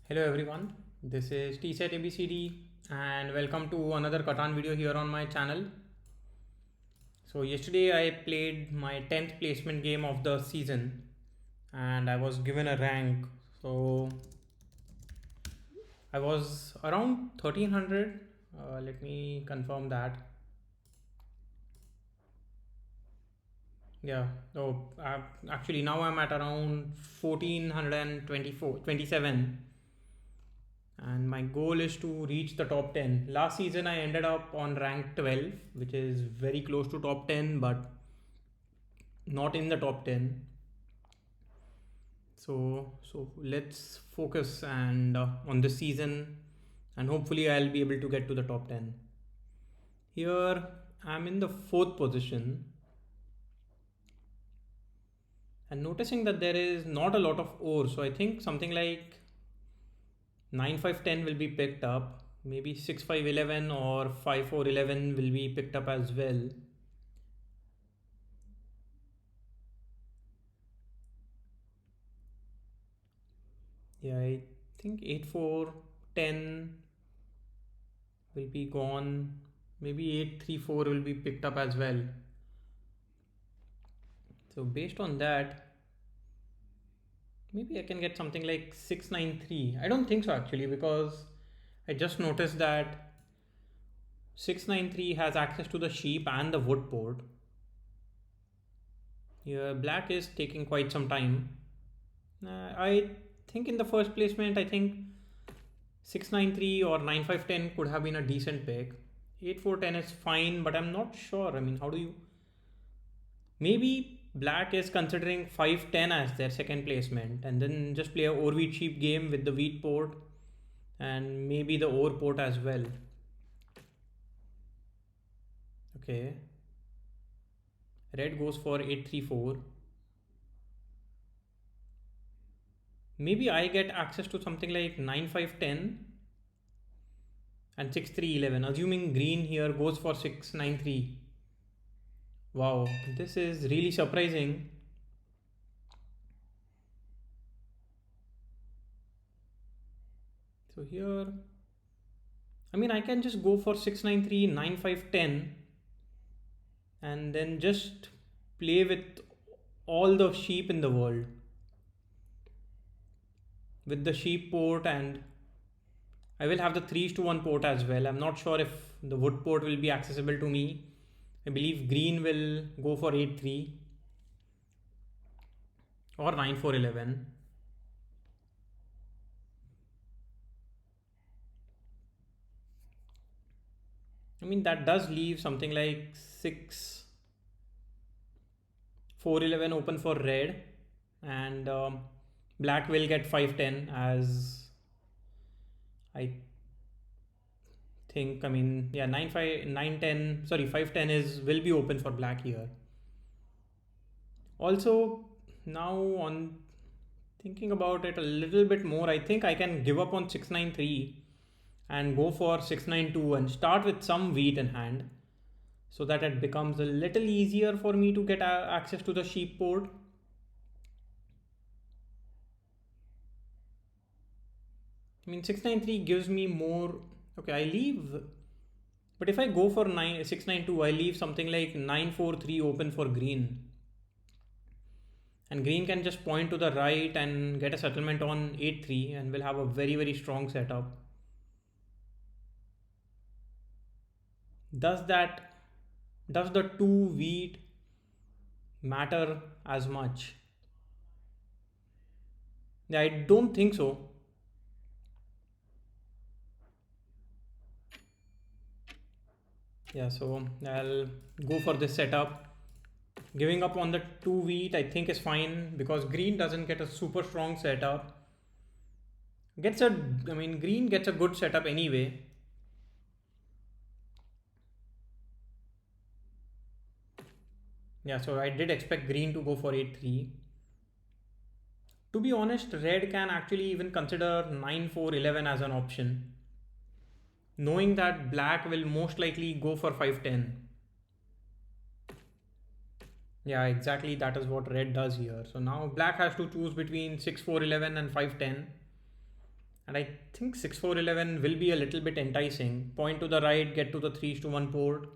Hello everyone, this is TSET and welcome to another Catan video here on my channel. So yesterday I played my 10th placement game of the season and I was given a rank. So I was around 1300. Let me confirm that. Yeah, so actually now I'm at around 1424, 27. And my goal is to reach the top 10. Last season I ended up on rank 12, which is very close to top 10 but not in the top 10. So let's focus and on this season, and hopefully I'll be able to get to the top 10. Here I'm in the 4th position and noticing that there is not a lot of ore, so I think something like 9 5 10 will be picked up. Maybe 6 5 11 or 5 4 11 will be picked up as well. Yeah, I think 8 4 10 will be gone. Maybe 8 3 4 will be picked up as well. So based on that, maybe I can get something like 6 9 3. I don't think so actually, because I just noticed that 693 has access to the sheep and the wood port. Yeah, black is taking quite some time. I think in the first placement, I think 693 or 9510 could have been a decent pick. 8410 is fine, but I'm not sure. I mean, how do you? Maybe black is considering 510 as their second placement and then just play a ore wheat sheep game with the wheat port and maybe the ore port as well. Okay. Red goes for 834. Maybe I get access to something like 9510 and 6311, assuming green here goes for 693. Wow, this is really surprising. So here, I mean, I can just go for 693 9510 and then just play with all the sheep in the world with the sheep port, and I will have the 3:1 port as well. I'm not sure if the wood port will be accessible to me. I believe green will go for 8-3 or 9-4-11. I mean, that does leave something like 6-4-11 open for red, and black will get 5-10 as I think. I mean, yeah, 9-5, 9-10, sorry, 5-10 is will be open for black here. Also, now on thinking about it a little bit more, I think I can give up on 693 and go for 692 and start with some wheat in hand so that it becomes a little easier for me to get access to the sheep port. I mean, 693 gives me more. Okay, I leave. But if I go for 692, I leave something like 943 open for green. And green can just point to the right and get a settlement on 8-3 and will have a very, very strong setup. Does the two wheat matter as much? Yeah, I don't think so. Yeah, so I'll go for this setup. Giving up on the two wheat I think is fine because green doesn't get a super strong setup. Green gets a good setup anyway. Yeah, so I did expect green to go for 8-3. To be honest, red can actually even consider 9-4-11 as an option, knowing that black will most likely go for 5-10. Yeah, exactly, that is what red does here. So now black has to choose between 6-4-11 and 5-10. And I think 6-4-11 will be a little bit enticing. Point to the right, get to the 3-1 port.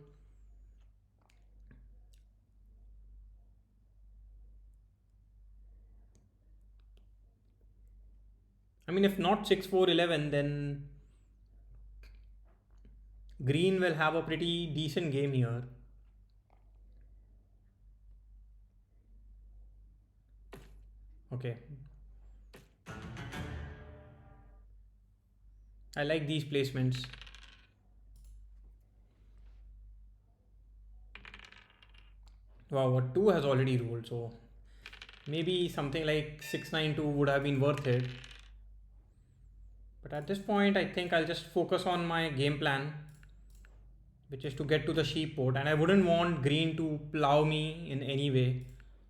I mean, if not 6-4-11, then green will have a pretty decent game here. Okay. I like these placements. Wow, what 2 has already rolled, so maybe something like 6-9-2 would have been worth it. But at this point, I think I'll just focus on my game plan, which is to get to the sheep port, and I wouldn't want green to plow me in any way,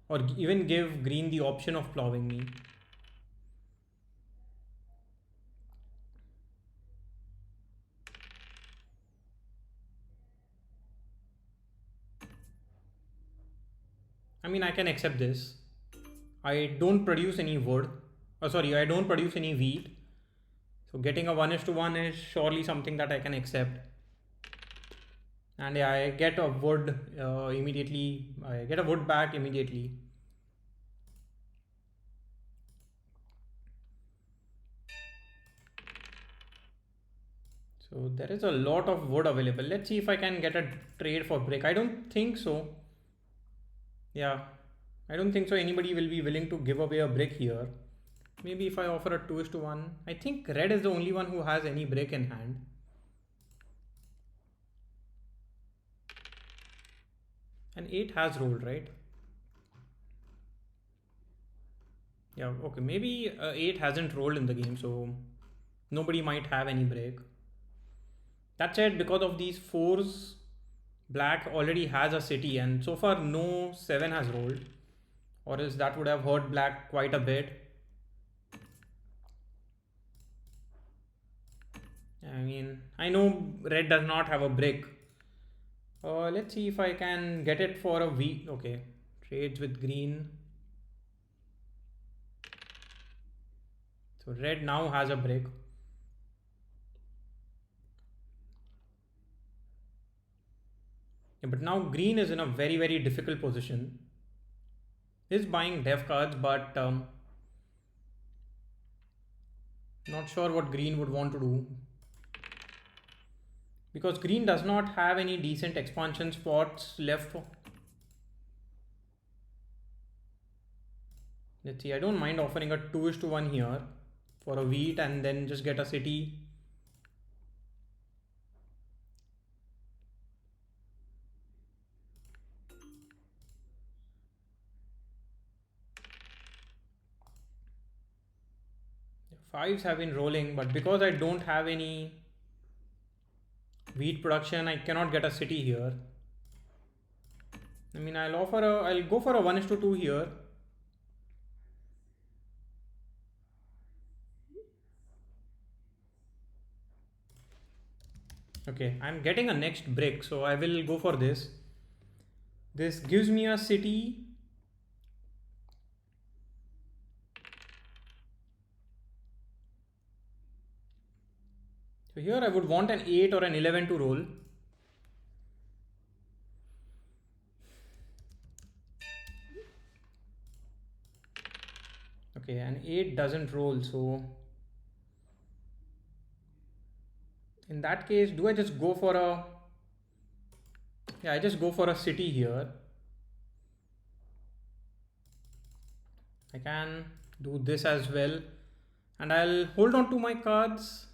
or even give green the option of plowing me. I mean, I can accept this. I don't produce any wood. Oh, sorry, I don't produce any wheat. So getting a 1:1 is surely something that I can accept. And yeah, I get a wood immediately. I get a wood back immediately. So there is a lot of wood available. Let's see if I can get a trade for brick. I don't think so. Yeah, I don't think so. Anybody will be willing to give away a brick here. Maybe if I offer a 2:1. I think red is the only one who has any brick in hand. And 8 has rolled, right? Yeah, okay. Maybe 8 hasn't rolled in the game, so nobody might have any break. That said, because of these 4s, black already has a city, and so far no 7 has rolled, or else that would have hurt black quite a bit. I mean, I know red does not have a brick. Let's see if I can get it for a week. Okay, trades with green. So red now has a brick. Yeah, but now green is in a very difficult position. He's buying dev cards, but not sure what green would want to do. Because green does not have any decent expansion spots left. Let's see, I don't mind offering a 2:1 here for a wheat and then just get a city. Fives have been rolling, but because I don't have any wheat production, I cannot get a city here. I mean, I'll go for a 1:2 here. Okay, I'm getting a next brick, so I will go for this. This gives me a city. So here I would want an 8 or an 11 to roll. Okay, an 8 doesn't roll, so in that case, do I just go for a... Yeah, I just go for a city here. I can do this as well. And I'll hold on to my cards.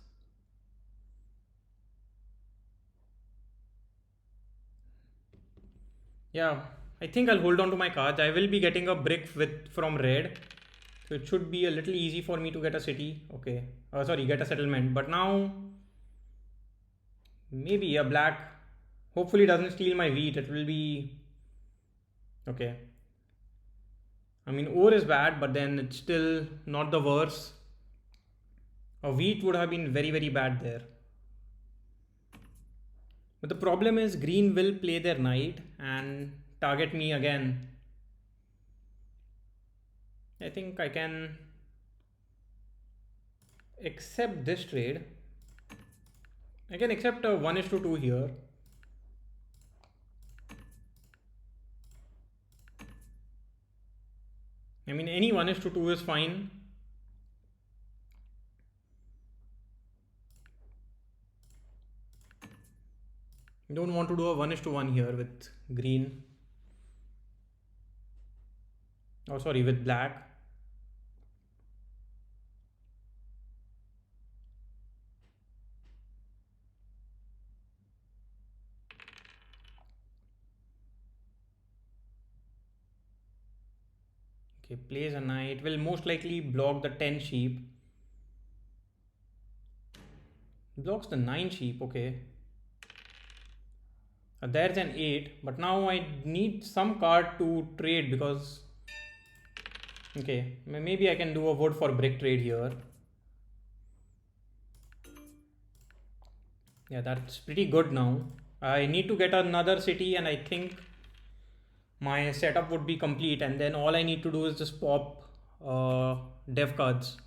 Yeah, I think I'll hold on to my cards. I will be getting a brick from red. So it should be a little easy for me to get a city. Okay. Sorry, get a settlement. But now, maybe a black hopefully doesn't steal my wheat. It will be... Okay. I mean, ore is bad, but then it's still not the worst. A wheat would have been very bad there. But the problem is green will play their knight and target me again. I think I can... accept this trade. I can accept a 1 is to 2 here. I mean, any 1 is to 2 is fine. Don't want to do a 1 is to 1 here with green. Oh, sorry, with black. Okay, plays a knight. Will most likely block the 10 sheep. Blocks the 9 sheep, okay. There's an 8, but now I need some card to trade because... Okay, maybe I can do a wood for brick trade here. Yeah, that's pretty good now. I need to get another city and I think my setup would be complete, and then all I need to do is just pop dev cards.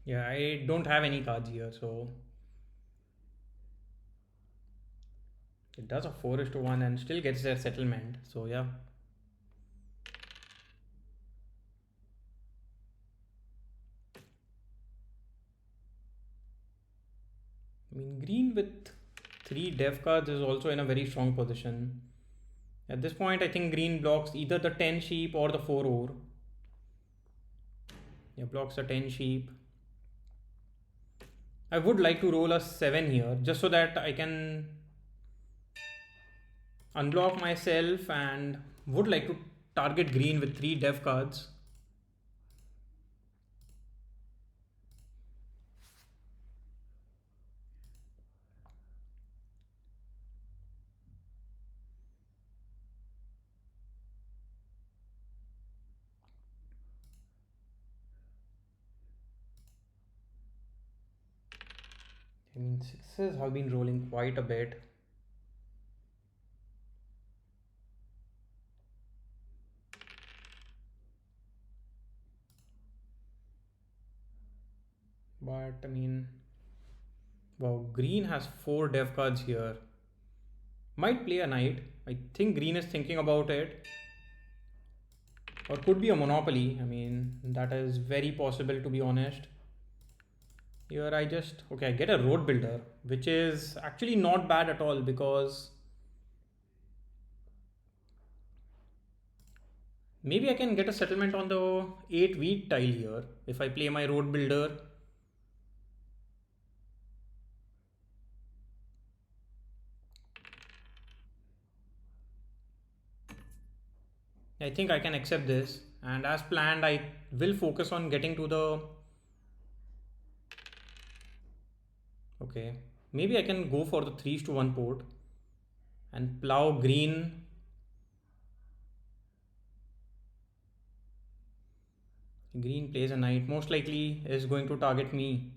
Yeah, I don't have any cards here, so it does a 4 is to 1 and still gets their settlement. So yeah. I mean, green with 3 dev cards is also in a very strong position. At this point, I think green blocks either the 10 sheep or the 4 ore. Yeah, blocks the 10 sheep. I would like to roll a 7 here just so that I can unblock myself, and would like to target green with 3 dev cards. I mean, sixes have been rolling quite a bit. But I mean, wow, green has 4 dev cards here. Might play a knight. I think green is thinking about it. Or could be a monopoly. I mean, that is very possible, to be honest. Here I just, okay, I get a road builder, which is actually not bad at all because maybe I can get a settlement on the 8 wheat tile here if I play my road builder. I think I can accept this, and as planned I will focus on getting to the... Okay, maybe I can go for the 3 to 1 port and plow green. Green plays a knight, most likely is going to target me.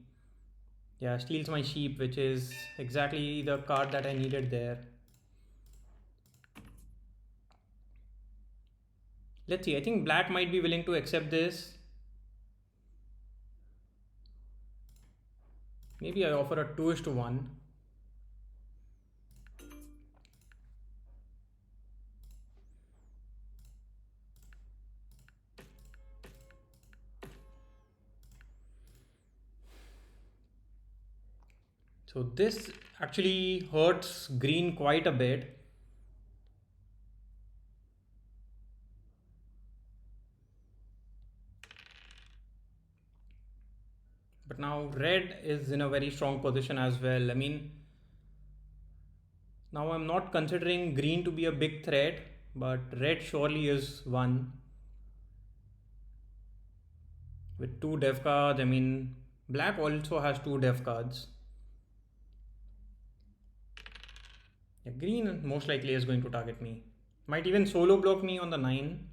Yeah, steals my sheep, which is exactly the card that I needed there. Let's see, I think black might be willing to accept this. Maybe I offer a 2 to 1. So this actually hurts green quite a bit. But now red is in a very strong position as well. I mean, now I'm not considering green to be a big threat, but red surely is one. With 2 dev cards, I mean, black also has 2 dev cards. Yeah, green most likely is going to target me. Might even solo block me on the 9.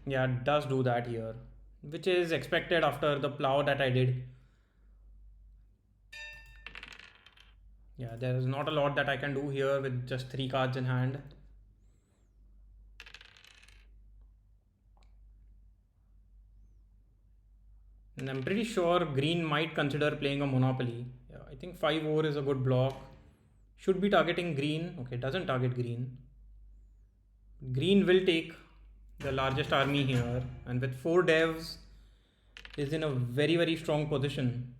Yeah, it does do that here, which is expected after the plow that I did. Yeah, there is not a lot that I can do here with just 3 cards in hand. And I'm pretty sure green might consider playing a Monopoly. Yeah, I think 5 over is a good block. Should be targeting green. Okay, doesn't target green. Green will take the largest army here, and with 4 devs is in a very strong position.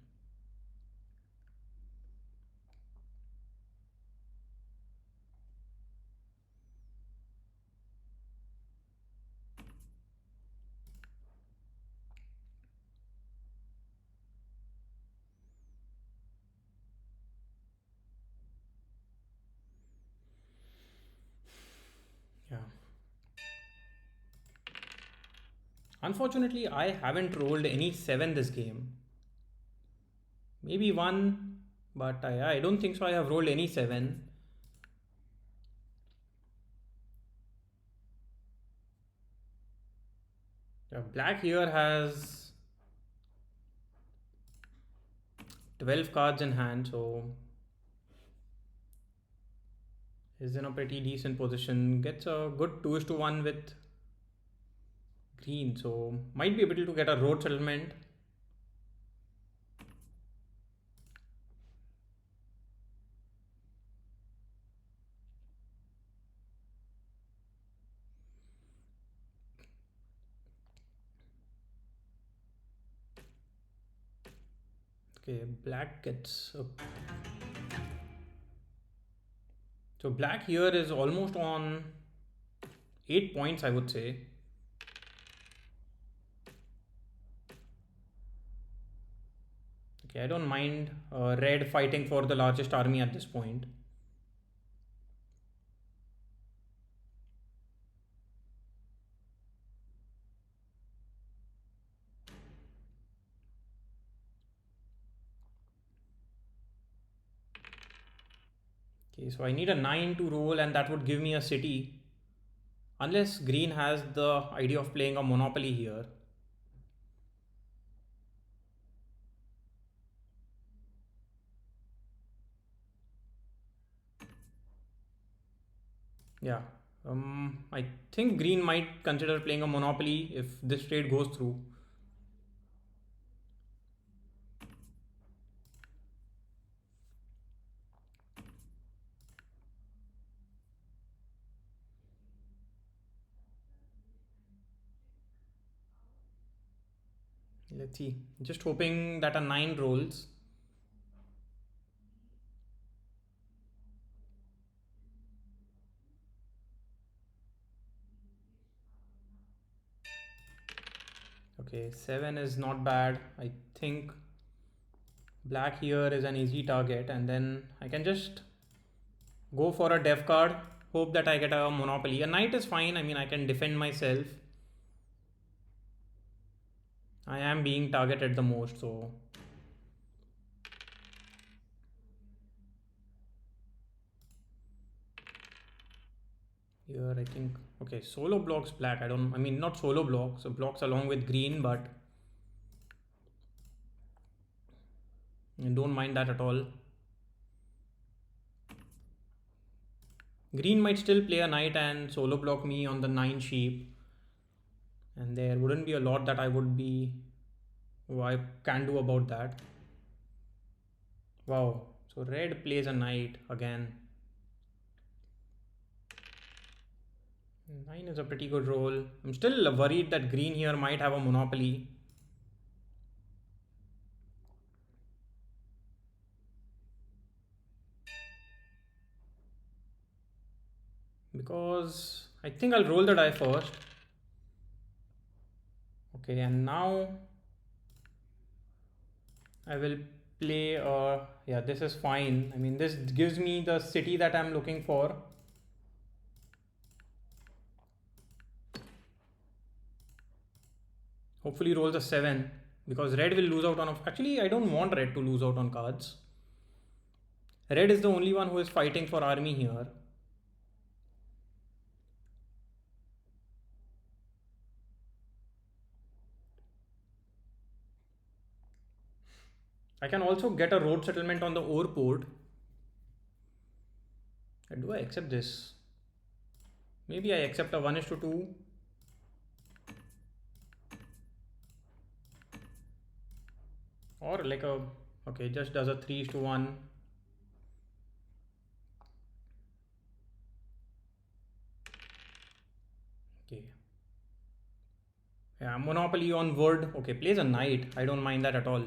Yeah. Unfortunately, I haven't rolled any 7 this game. Maybe one, but I don't think so. I have rolled any 7. Yeah, black here has 12 cards in hand, so is in a pretty decent position. Gets a good 2:1 with green, so might be able to get a road settlement. Okay, black gets a... So black here is almost on 8 points, I would say. Okay, I don't mind red fighting for the largest army at this point. Okay, so I need a 9 to roll, and that would give me a city. Unless green has the idea of playing a monopoly here. Yeah. I think green might consider playing a monopoly if this trade goes through. Let's see. Just hoping that a 9 rolls. Okay, 7 is not bad. I think black here is an easy target, and then I can just go for a dev card. Hope that I get a monopoly. A knight is fine. I mean, I can defend myself. I am being targeted the most, so here I think, okay, solo blocks black. I mean, not solo blocks, so blocks along with green, but I don't mind that at all. Green might still play a knight and solo block me on the 9 sheep, and there wouldn't be a lot that I can do about that. Wow, so red plays a knight again. 9 is a pretty good roll. I'm still worried that green here might have a monopoly. Because I think I'll roll the die first. Okay, and now I will play, yeah, this is fine. I mean, this gives me the city that I'm looking for. Hopefully rolls a 7, because red will lose out on, actually I don't want red to lose out on cards. Red is the only one who is fighting for army here. I can also get a road settlement on the ore port. Do I accept this? Maybe I accept a 1 is to 2. Or like a, okay, just does a 3 is to 1. Okay. Yeah, monopoly on wood. Okay, plays a knight. I don't mind that at all.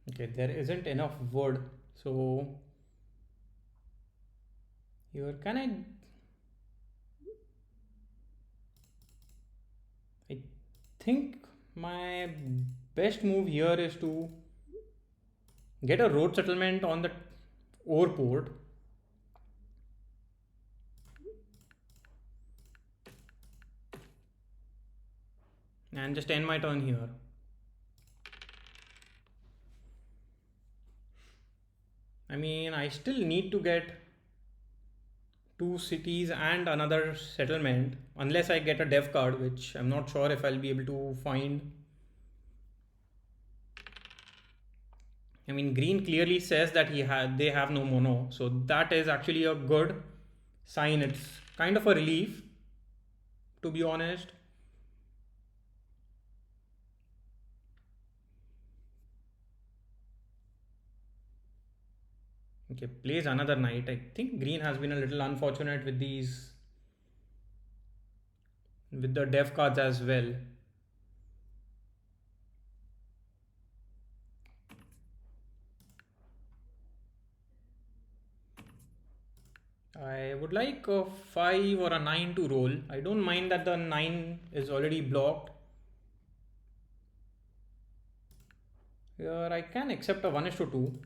Okay, there isn't enough wood. So here, can I think my best move here is to get a road settlement on the ore port and just end my turn here. I mean, I still need to get two cities and another settlement unless I get a dev card, which I'm not sure if I'll be able to find. I mean, green clearly says that they have no mono, so that is actually a good sign. It's kind of a relief, to be honest. Okay, plays another knight. I think green has been a little unfortunate with these, with the dev cards as well. I would like a 5 or a 9 to roll. I don't mind that the 9 is already blocked. Here I can accept a 1 is to 2.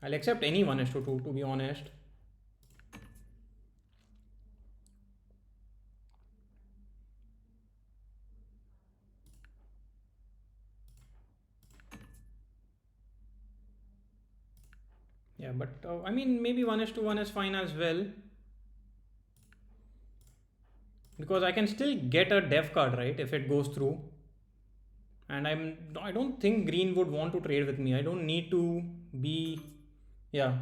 I'll accept any 1 is to 2, to be honest. Yeah, but I mean, maybe 1 is to 1 is fine as well. Because I can still get a dev card, right, if it goes through. And I don't think green would want to trade with me. I don't need to be, yeah.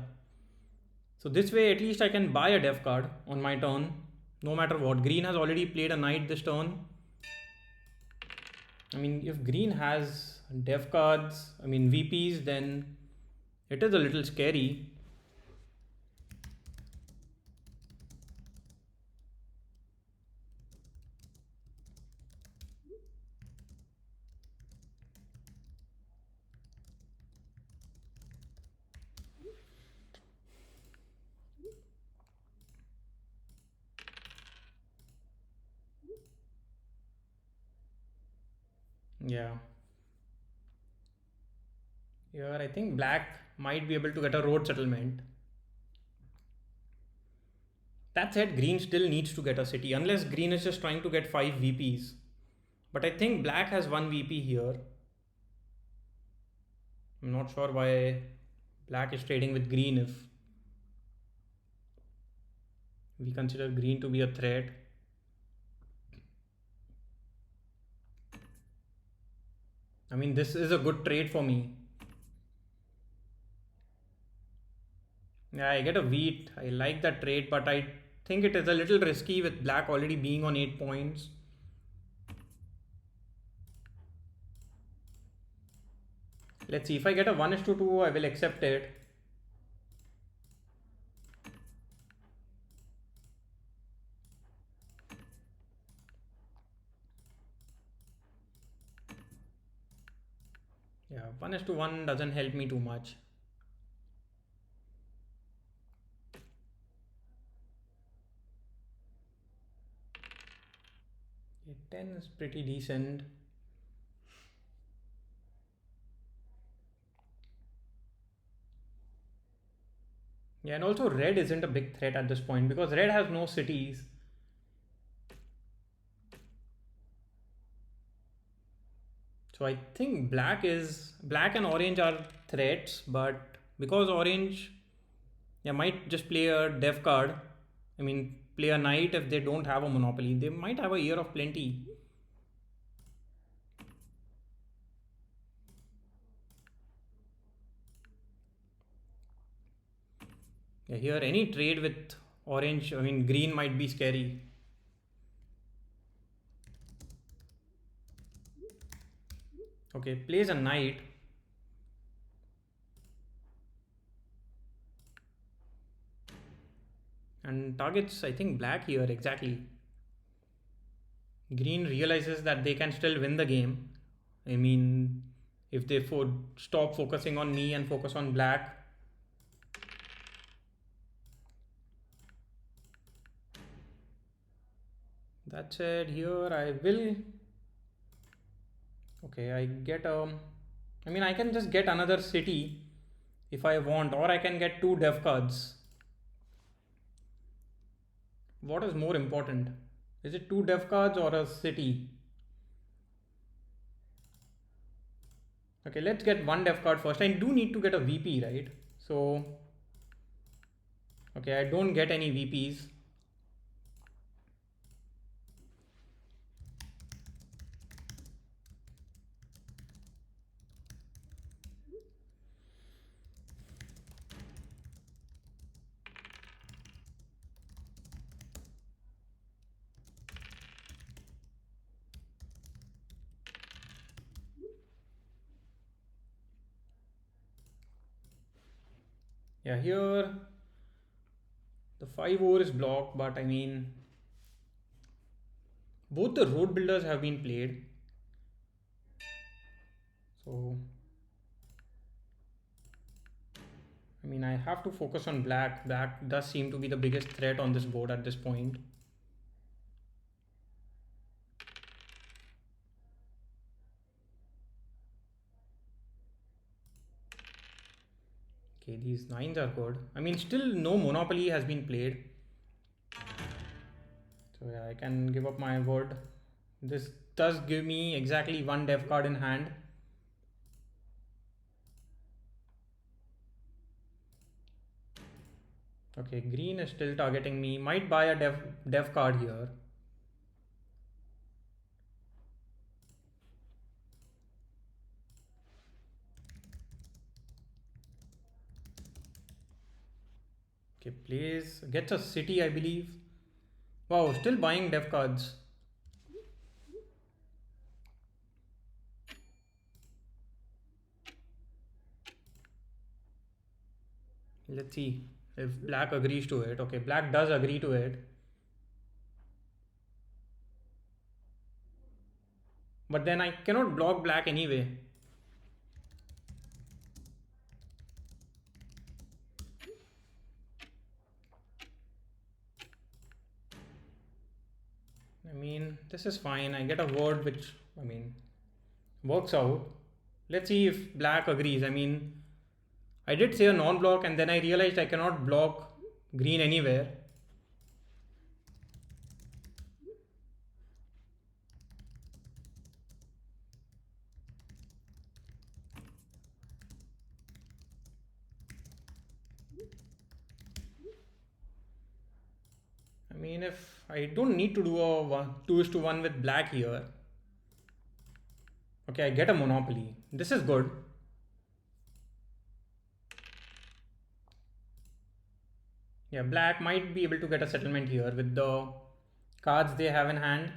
So this way at least I can buy a dev card on my turn, no matter what. Green has already played a knight this turn. I mean, if green has dev cards, I mean VPs, then it is a little scary. Yeah. Here I think black might be able to get a road settlement. That said, green still needs to get a city unless green is just trying to get 5 VPs. But I think black has 1 VP here. I'm not sure why black is trading with green if we consider green to be a threat. I mean, this is a good trade for me. Yeah, I get a wheat. I like that trade, but I think it is a little risky with black already being on 8 points. Let's see, if I get a 1 is to 2, I will accept it. Yeah, 1 is to 1 doesn't help me too much. It's pretty decent. Yeah, and also red isn't a big threat at this point because red has no cities. So I think black and orange are threats, but because orange, yeah, might just play a dev card. I mean, play a knight if they don't have a monopoly. They might have a year of plenty. Yeah, here any trade with orange, I mean green might be scary. Okay, plays a knight. And targets, I think, black here exactly. Green realizes that they can still win the game. I mean, if they stop focusing on me and focus on black. That said, here I will. Okay, I get I mean, I can just get another city if I want, or I can get two dev cards. What is more important? Is it two dev cards or a city? Okay, let's get one dev card first. I do need to get a VP, right? So, okay, I don't get any VPs. Yeah, here the 5 over is blocked, but I mean, both the road builders have been played. So, I mean, I have to focus on black. Black does seem to be the biggest threat on this board at this point. Okay, these nines are good. I mean, still no monopoly has been played. So yeah, I can give up my word. This does give me exactly one dev card in hand. Okay, green is still targeting me. Might buy a dev card here. Okay, plays gets a city, I believe. Wow, still buying dev cards. Let's see if black agrees to it. Okay, black does agree to it. But then I cannot block black anyway. I mean, this is fine. I get a word which, I mean, works out. Let's see if black agrees. I mean, I did say a non-block and then I realized I cannot block green anywhere. I mean, if I don't need to do a 2:1 with black here. Okay, I get a monopoly. This is good. Yeah, black might be able to get a settlement here with the cards they have in hand.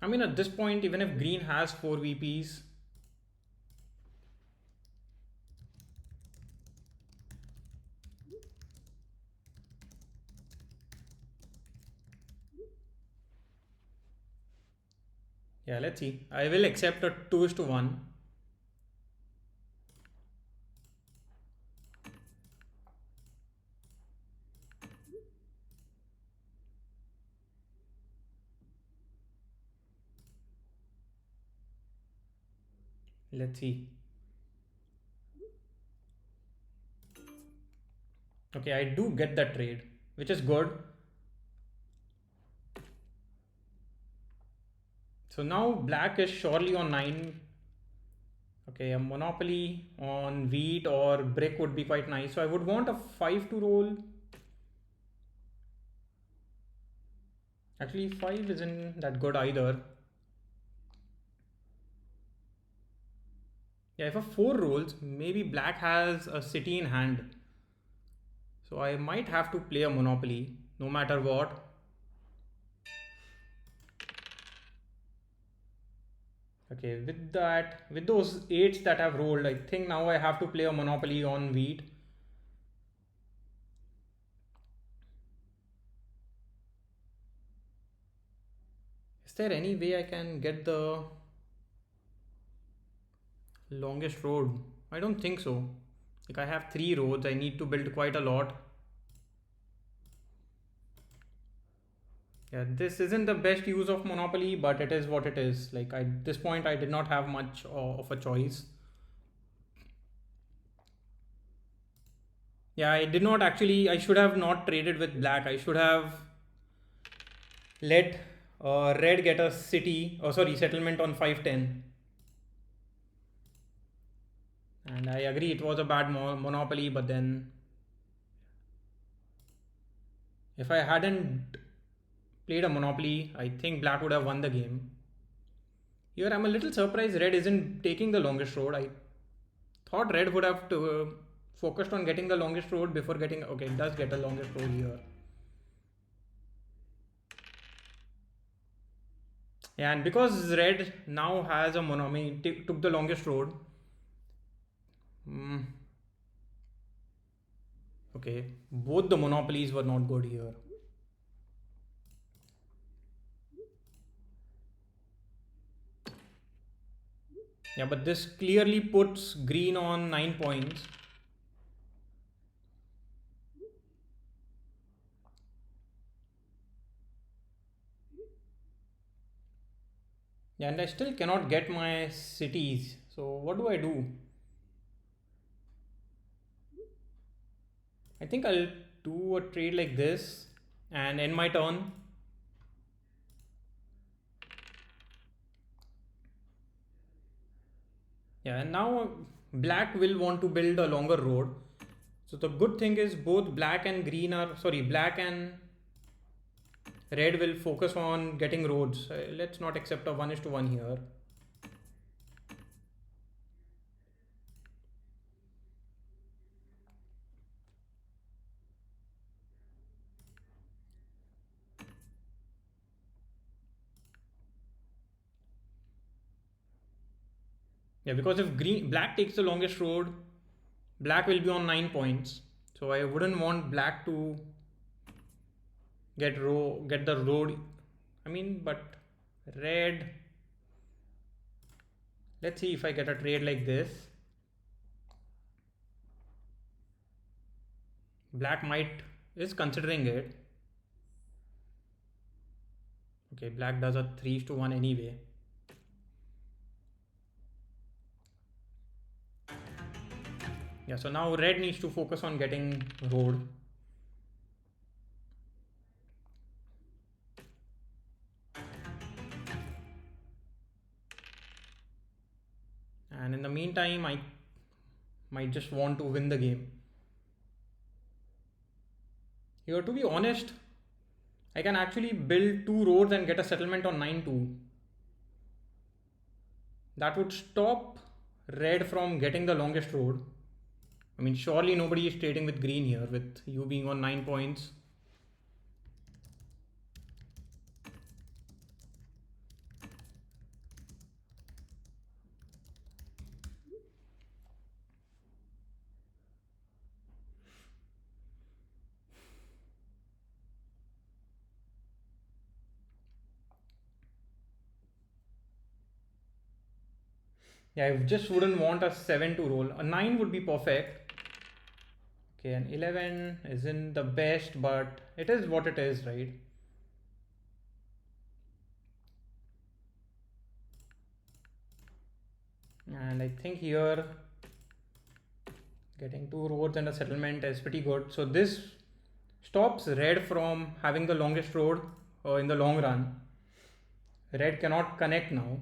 I mean, at this point, even if green has 4 VPs, yeah, let's see. I will accept a 2:1. Let's see. Okay, I do get that trade, which is good. So now black is surely on 9. Okay, a monopoly on wheat or brick would be quite nice. So I would want a 5 to roll. Actually, 5 isn't that good either. Yeah, if a 4 rolls, maybe black has a city in hand. So I might have to play a monopoly no matter what. Okay, with that, with those 8s that I've rolled, I think now I have to play a monopoly on wheat. Is there any way I can get the longest road? I don't think so. Like I have 3 roads, I need to build quite a lot. Yeah, this isn't the best use of monopoly, but it is what it is. Like at this point, I did not have much of a choice. Yeah, I did not actually. I should have not traded with black. I should have let red get a city. Oh, sorry, settlement on 510. And I agree, it was a bad monopoly. But then, if I hadn't played a monopoly, I think black would have won the game. Here, I'm a little surprised red isn't taking the longest road. I thought red would have focused on getting the longest road before getting. Okay, it does get a longest road here. Yeah, and because red now has a monopoly, took the longest road. Mm, okay, both the monopolies were not good here. Yeah, but this clearly puts green on 9 points. Yeah, and I still cannot get my cities. So what do I do? I think I'll do a trade like this and end my turn. Yeah, and now black will want to build a longer road. So the good thing is both black and green are, sorry, black and red will focus on getting roads. Let's not accept a 1:1 here. Yeah, because if black takes the longest road, black will be on 9 points. So I wouldn't want black to get the road. I mean, but red. Let's see if I get a trade like this. Black might is considering it. Okay, black does a 3:1 anyway. Yeah, so now red needs to focus on getting road. And in the meantime, I might just want to win the game. Here, to be honest, I can actually build 2 roads and get a settlement on 9-2. That would stop red from getting the longest road. I mean, surely nobody is trading with green here with you being on 9 points. Yeah, I just wouldn't want a 7 to roll. A 9 would be perfect. Okay, an 11 isn't the best, but it is what it is, right? And I think here getting 2 roads and a settlement is pretty good. So this stops red from having the longest road in the long run. Red cannot connect now.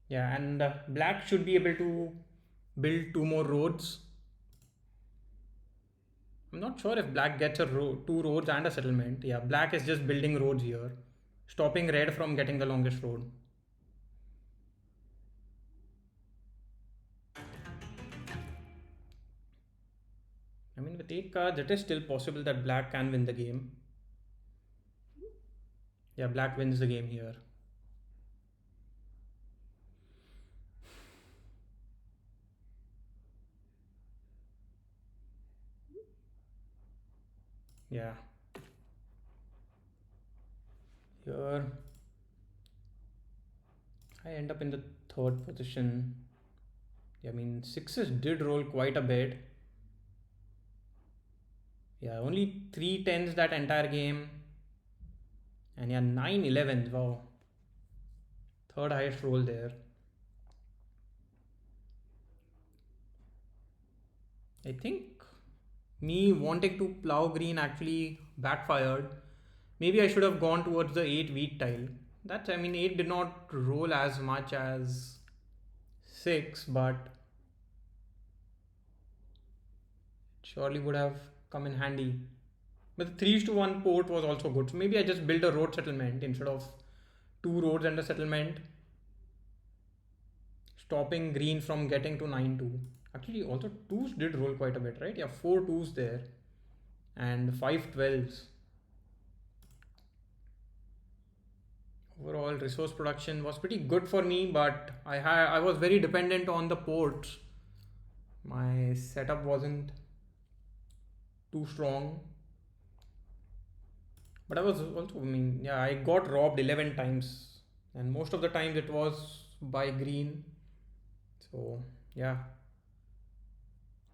Yeah, and black should be able to build 2 more roads. I'm not sure if black gets a 2 roads and a settlement. Yeah, black is just building roads here, stopping red from getting the longest road. I mean, with 8 cards, it is still possible that black can win the game. Yeah, black wins the game here. Yeah. Here, I end up in the third position. Yeah, I mean, sixes did roll quite a bit. Yeah, only 3 10s that entire game. And yeah, 9 11s. Wow. Third highest roll there. I think me wanting to plow green actually backfired. Maybe I should have gone towards the 8 wheat tile. That's, I mean, 8 did not roll as much as 6, but surely would have come in handy. But the 3:1 port was also good. So maybe I just built a road settlement instead of 2 roads and a settlement, stopping green from getting to 9-2. Actually, also twos did roll quite a bit, right? Yeah, 4 twos there and 5 12s. Overall, resource production was pretty good for me, but I was very dependent on the ports. My setup wasn't too strong. But I was also, I mean, yeah, I got robbed 11 times, and most of the times it was by green. So, yeah.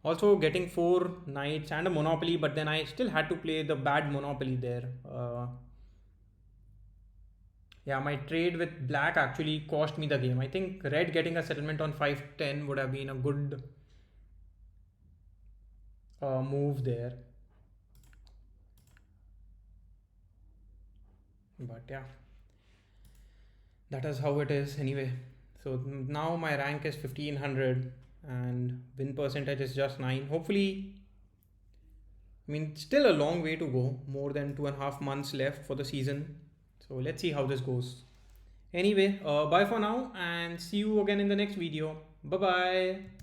Also, getting 4 knights and a monopoly, but then I still had to play the bad monopoly there. Yeah, my trade with black actually cost me the game. I think red getting a settlement on 5-10 would have been a good move there. But yeah, that is how it is anyway. So now my rank is 1500 and win percentage is just 9. Hopefully, I mean, still a long way to go, more than 2.5 months left for the season. So let's see how this goes. Anyway, bye for now and see you again in the next video. Bye bye.